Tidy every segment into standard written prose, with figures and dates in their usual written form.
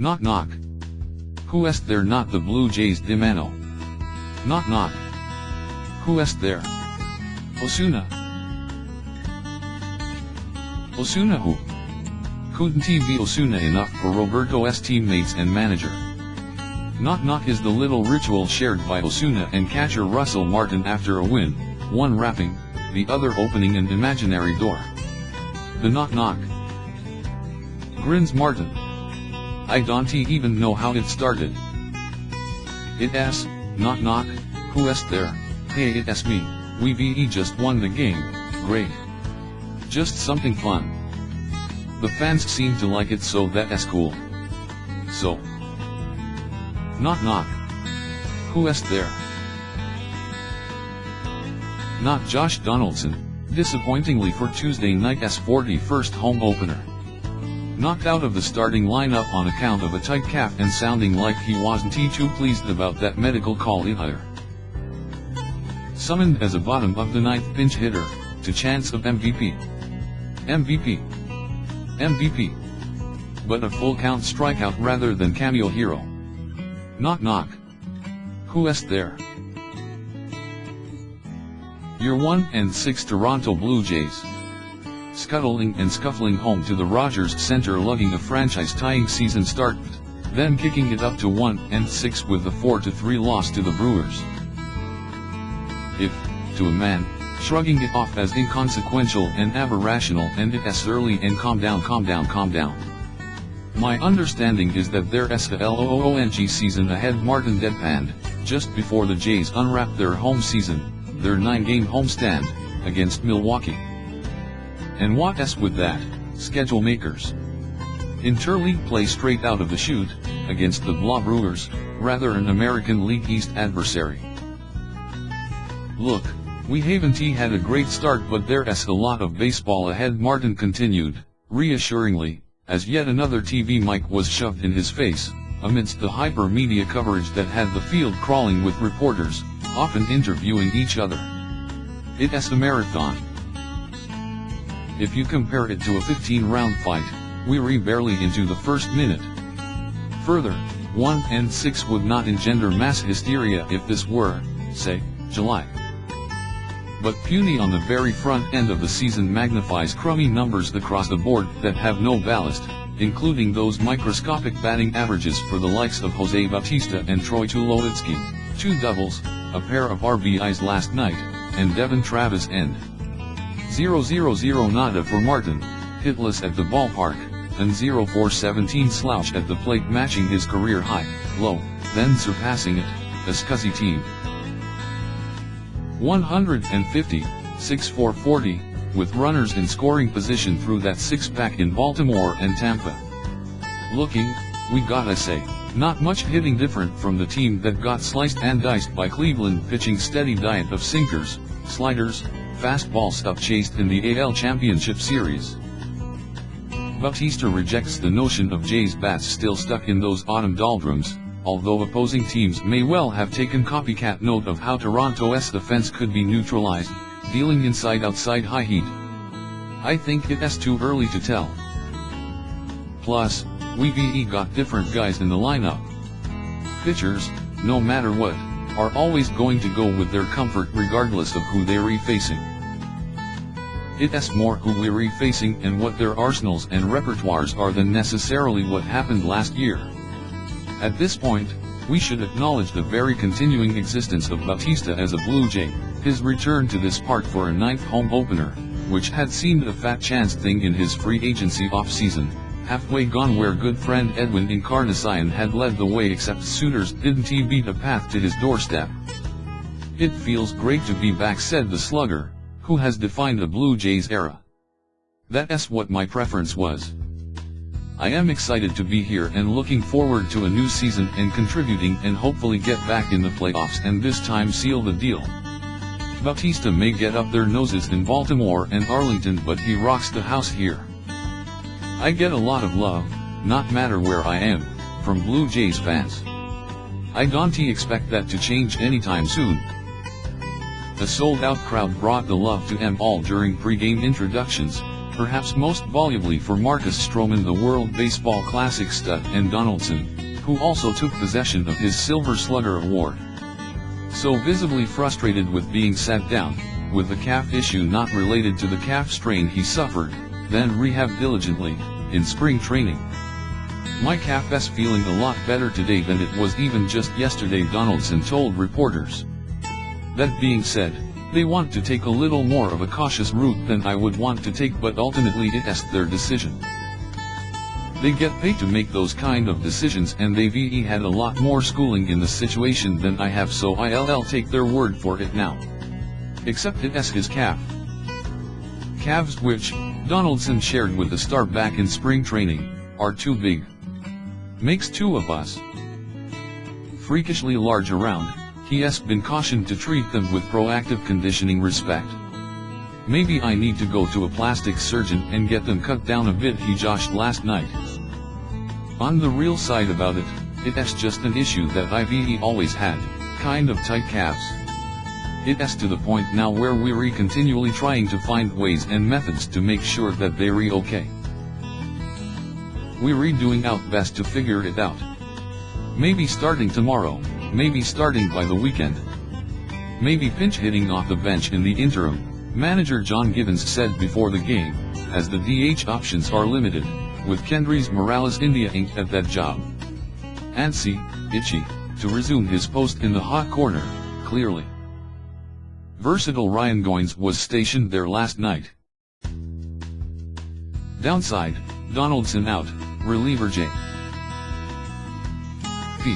Knock knock. Who est there? Not the Blue Jays. DiManno. Knock knock. Who est there? Osuna. Osuna who? Couldn't he be Osuna enough for Roberto's teammates and manager? Knock knock is the little ritual shared by Osuna and catcher Russell Martin after a win, one rapping, the other opening an imaginary door. The knock knock. Grins Martin. I don't even know how it started. It's, knock knock, who est there? Hey, it's me, we just won the game, great. Just something fun. The fans seem to like it, so that's cool. So, knock knock. Who est there? Not Josh Donaldson, disappointingly for Tuesday night's 41st home opener. Knocked out of the starting lineup on account of a tight calf and sounding like he wasn't too pleased about that medical call either. Summoned as a bottom of the ninth pinch hitter, to chance of MVP. MVP. MVP. But a full count strikeout rather than cameo hero. Knock knock. Who est there? Your 1-6 Toronto Blue Jays. Scuttling and scuffling home to the Rogers Center, lugging a franchise-tying season start, then kicking it up to 1-6 with the 4-3 loss to the Brewers. If, to a man, shrugging it off as inconsequential and aberrational, and it's early and calm down. My understanding is that there's a long season ahead. Martin deadpanned, just before the Jays unwrapped their home season, their 9-game homestand, against Milwaukee. And what's with that, schedule makers? Interleague play straight out of the chute, against the blah Brewers, rather an American League East adversary. Look, we haven't had a great start, but there's a lot of baseball ahead, Martin continued, reassuringly, as yet another TV mic was shoved in his face, amidst the hyper-media coverage that had the field crawling with reporters, often interviewing each other. It's a marathon. If you compare it to a 15-round fight, we're barely into the first minute. Further, 1-6 would not engender mass hysteria if this were, say, July. But puny on the very front end of the season magnifies crummy numbers across the board that have no ballast, including those microscopic batting averages for the likes of Jose Bautista and Troy Tulowitzki, 2 doubles, a pair of RBIs last night, and Devon Travis and 0-0-0 nada for Martin, hitless at the ballpark, and 0-4-17 slouch at the plate, matching his career high, low, then surpassing it, a scuzzy team. 150, 6-4-40, with runners in scoring position through that six-pack in Baltimore and Tampa. Looking, we gotta say, not much hitting different from the team that got sliced and diced by Cleveland, pitching steady diet of sinkers, sliders, fastball stuff chased in the AL Championship Series. Bautista rejects the notion of Jays bats still stuck in those autumn doldrums, although opposing teams may well have taken copycat note of how Toronto's offense could be neutralized, dealing inside-outside high heat. I think it's too early to tell. Plus, we've got different guys in the lineup. Pitchers, no matter what, are always going to go with their comfort regardless of who they're facing. It's more who we're facing and what their arsenals and repertoires are than necessarily what happened last year. At this point, we should acknowledge the very continuing existence of Bautista as a Blue Jay, his return to this park for a 9th home opener, which had seemed a fat chance thing in his free agency off-season, halfway gone where good friend Edwin Encarnacion had led the way, except suitors didn't beat a path to his doorstep. It feels great to be back, said the slugger, who has defined the Blue Jays era. That's what my preference was. I am excited to be here and looking forward to a new season and contributing and hopefully get back in the playoffs and this time seal the deal. Bautista may get up their noses in Baltimore and Arlington, but he rocks the house here. I get a lot of love, not matter where I am, from Blue Jays fans. I don't expect that to change anytime soon. A sold-out crowd brought the love to them all during pre-game introductions, perhaps most volubly for Marcus Stroman, the World Baseball Classic stud, and Donaldson, who also took possession of his Silver Slugger award. So visibly frustrated with being sat down, with the calf issue not related to the calf strain he suffered, then rehab diligently, in spring training. My calf's feeling a lot better today than it was even just yesterday, Donaldson told reporters. That being said, they want to take a little more of a cautious route than I would want to take, but ultimately it's their decision. They get paid to make those kind of decisions, and they've had a lot more schooling in the situation than I have, so I'll take their word for it now. Except it's his calf. Calves which, Donaldson shared with the Star back in spring training, are too big. Makes two of us. Freakishly large around, he's been cautioned to treat them with proactive conditioning respect. Maybe I need to go to a plastic surgeon and get them cut down a bit, he joshed last night. On the real side about it, it's just an issue that I've always had, kind of tight calves. It's to the point now where we're continually trying to find ways and methods to make sure that they're okay. We're doing our best to figure it out. Maybe starting tomorrow, maybe starting by the weekend. Maybe pinch hitting off the bench in the interim, manager John Givens said before the game, as the DH options are limited, with Kendrys Morales India inked at that job. Antsy, itchy, to resume his post in the hot corner, clearly. Versatile Ryan Goins was stationed there last night. Downside, Donaldson out, reliever J. P.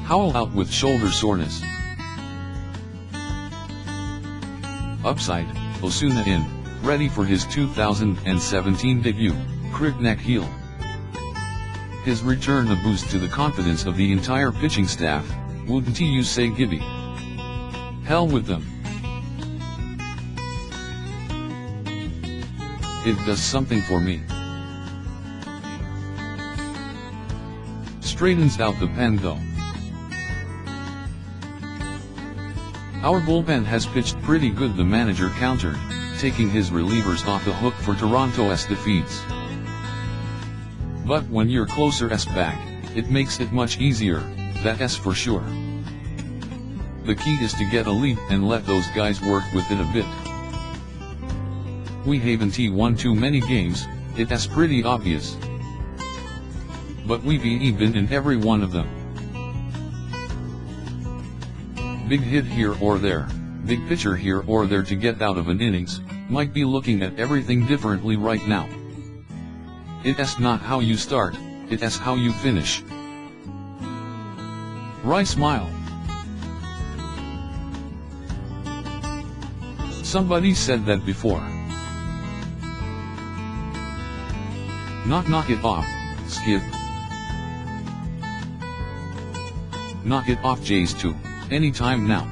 Howell out with shoulder soreness. Upside, Osuna in, ready for his 2017 debut, crick neck heel. His return a boost to the confidence of the entire pitching staff, wouldn't you say, Gibby? Hell with them. It does something for me. Straightens out the pen though. Our bullpen has pitched pretty good, the manager countered, taking his relievers off the hook for Toronto's defeats. But when you're closer's back, it makes it much easier, that's for sure. The key is to get a lead and let those guys work with it a bit. We haven't won too many games, it's pretty obvious. But we've been in every one of them. Big hit here or there, big pitcher here or there to get out of an innings, might be looking at everything differently right now. It's not how you start, it's how you finish. Wry smile. Somebody said that before. Knock it off, Skip. Knock it off, Jays too, anytime now.